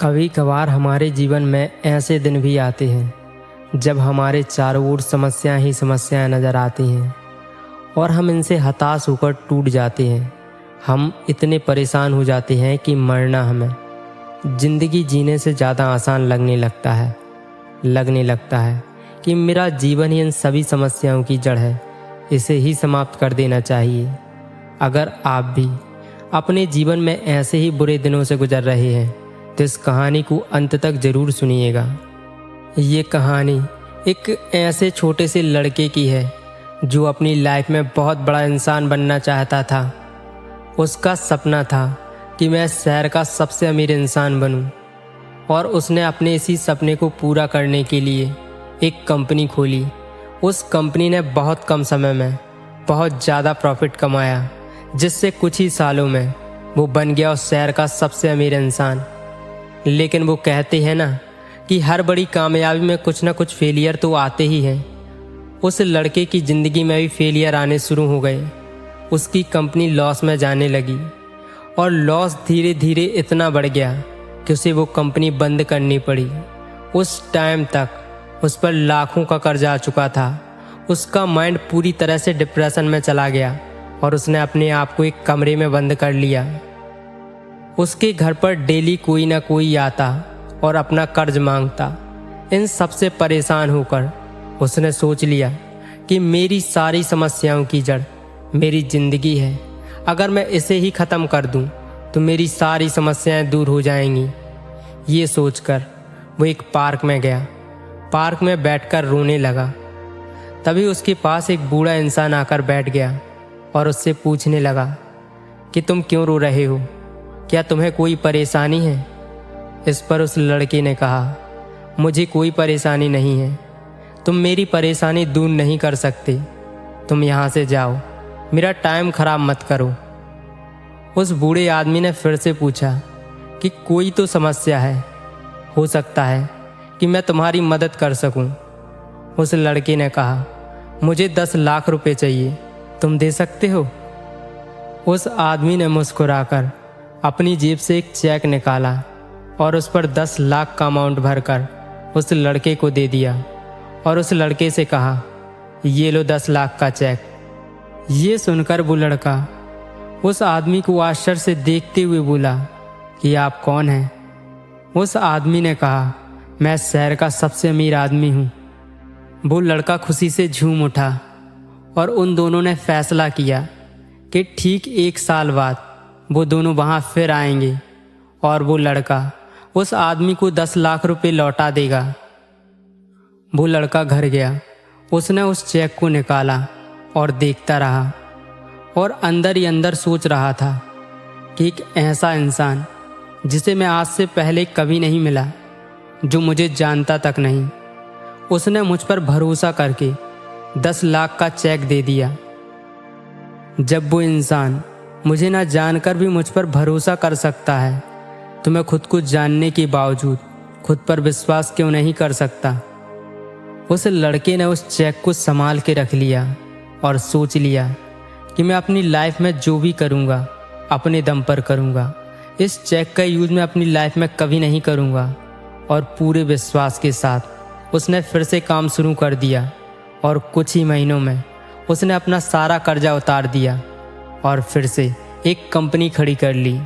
कभी कभार हमारे जीवन में ऐसे दिन भी आते हैं जब हमारे चारों ओर समस्याएं ही समस्याएं नज़र आती हैं और हम इनसे हताश होकर टूट जाते हैं। हम इतने परेशान हो जाते हैं कि मरना हमें ज़िंदगी जीने से ज़्यादा आसान लगने लगता है कि मेरा जीवन ही इन सभी समस्याओं की जड़ है, इसे ही समाप्त कर देना चाहिए। अगर आप भी अपने जीवन में ऐसे ही बुरे दिनों से गुजर रहे हैं तो इस कहानी को अंत तक ज़रूर सुनिएगा। ये कहानी एक ऐसे छोटे से लड़के की है जो अपनी लाइफ में बहुत बड़ा इंसान बनना चाहता था। उसका सपना था कि मैं शहर का सबसे अमीर इंसान बनूं और उसने अपने इसी सपने को पूरा करने के लिए एक कंपनी खोली। उस कंपनी ने बहुत कम समय में बहुत ज़्यादा प्रॉफिट कमाया, जिससे कुछ ही सालों में वो बन गया उस शहर का सबसे अमीर इंसान। लेकिन वो कहते हैं ना कि हर बड़ी कामयाबी में कुछ ना कुछ फेलियर तो आते ही हैं। उस लड़के की ज़िंदगी में भी फेलियर आने शुरू हो गए। उसकी कंपनी लॉस में जाने लगी और लॉस धीरे धीरे इतना बढ़ गया कि उसे वो कंपनी बंद करनी पड़ी। उस टाइम तक उस पर लाखों का कर्जा आ चुका था। उसका माइंड पूरी तरह से डिप्रेशन में चला गया और उसने अपने आप को एक कमरे में बंद कर लिया। उसके घर पर डेली कोई ना कोई आता और अपना कर्ज मांगता। इन सब से परेशान होकर उसने सोच लिया कि मेरी सारी समस्याओं की जड़ मेरी ज़िंदगी है। अगर मैं इसे ही ख़त्म कर दूं तो मेरी सारी समस्याएं दूर हो जाएंगी। ये सोचकर वो एक पार्क में गया। पार्क में बैठकर रोने लगा। तभी उसके पास एक बूढ़ा इंसान आकर बैठ गया और उससे पूछने लगा कि तुम क्यों रो रहे हो, क्या तुम्हें कोई परेशानी है? इस पर उस लड़के ने कहा, मुझे कोई परेशानी नहीं है, तुम मेरी परेशानी दूर नहीं कर सकते। तुम यहाँ से जाओ, मेरा टाइम ख़राब मत करो। उस बूढ़े आदमी ने फिर से पूछा कि कोई तो समस्या है, हो सकता है कि मैं तुम्हारी मदद कर सकूं। उस लड़के ने कहा, मुझे 10 लाख रुपए चाहिए, तुम दे सकते हो? उस आदमी ने मुस्कुराकर अपनी जेब से एक चेक निकाला और उस पर 10 लाख का अमाउंट भरकर उस लड़के को दे दिया और उस लड़के से कहा, ये लो 10 लाख का चेक। ये सुनकर वो लड़का उस आदमी को आश्चर्य से देखते हुए बोला कि आप कौन हैं? उस आदमी ने कहा, मैं शहर का सबसे अमीर आदमी हूँ। वो लड़का खुशी से झूम उठा और उन दोनों ने फैसला किया कि ठीक 1 साल बाद वो दोनों वहाँ फिर आएंगे और वो लड़का उस आदमी को 10 लाख रुपए लौटा देगा। वो लड़का घर गया। उसने उस चेक को निकाला और देखता रहा और अंदर ही अंदर सोच रहा था कि एक ऐसा इंसान जिसे मैं आज से पहले कभी नहीं मिला, जो मुझे जानता तक नहीं, उसने मुझ पर भरोसा करके 10 लाख का चेक दे दिया। जब वो इंसान मुझे ना जानकर भी मुझ पर भरोसा कर सकता है तो मैं खुद को जानने के बावजूद खुद पर विश्वास क्यों नहीं कर सकता? उस लड़के ने उस चेक को संभाल के रख लिया और सोच लिया कि मैं अपनी लाइफ में जो भी करूँगा अपने दम पर करूँगा। इस चेक का यूज़ मैं अपनी लाइफ में कभी नहीं करूँगा। और पूरे विश्वास के साथ उसने फिर से काम शुरू कर दिया और कुछ ही महीनों में उसने अपना सारा कर्जा उतार दिया और फिर से एक कंपनी खड़ी कर ली।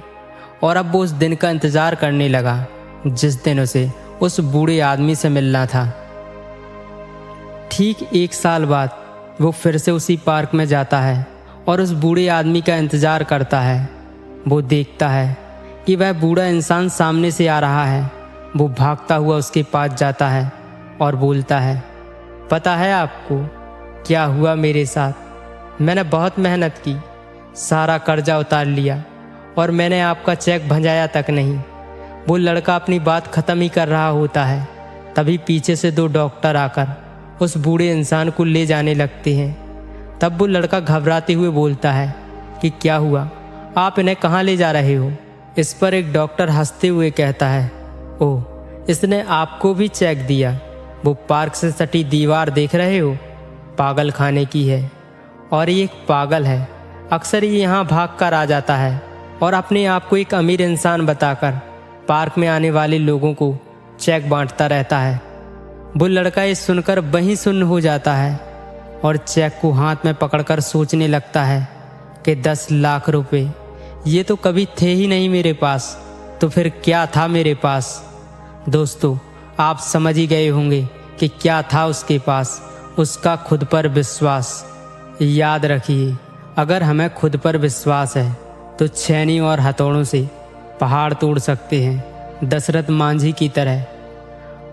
और अब वो उस दिन का इंतज़ार करने लगा जिस दिन उसे उस बूढ़े आदमी से मिलना था। ठीक 1 साल बाद वो फिर से उसी पार्क में जाता है और उस बूढ़े आदमी का इंतज़ार करता है। वो देखता है कि वह बूढ़ा इंसान सामने से आ रहा है। वो भागता हुआ उसके पास जाता है और बोलता है, पता है आपको क्या हुआ मेरे साथ? मैंने बहुत मेहनत की, सारा कर्जा उतार लिया और मैंने आपका चेक भंजाया तक नहीं। वो लड़का अपनी बात ख़त्म ही कर रहा होता है, तभी पीछे से 2 डॉक्टर आकर उस बूढ़े इंसान को ले जाने लगते हैं। तब वो लड़का घबराते हुए बोलता है कि क्या हुआ, आप इन्हें कहाँ ले जा रहे हो? इस पर एक डॉक्टर हंसते हुए कहता है, ओह, इसने आपको भी चेक दिया? वो पार्क से सटी दीवार देख रहे हो, पागल खाने की है और ये एक पागल है। अक्सर ये यहाँ भाग कर आ जाता है और अपने आप को एक अमीर इंसान बताकर पार्क में आने वाले लोगों को चेक बांटता रहता है। वो लड़का ये सुनकर वहीं सुन्न हो जाता है और चेक को हाथ में पकड़कर सोचने लगता है कि 10 लाख रुपए ये तो कभी थे ही नहीं मेरे पास, तो फिर क्या था मेरे पास। दोस्तों, आप समझ ही गए होंगे कि क्या था उसके पास, उसका खुद पर विश्वास। याद रखिए, अगर हमें खुद पर विश्वास है तो छेनी और हथौड़ों से पहाड़ तोड़ सकते हैं, दशरथ मांझी की तरह,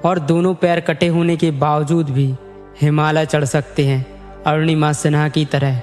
और दोनों पैर कटे होने के बावजूद भी हिमालय चढ़ सकते हैं, अरुणिमा सिन्हा की तरह।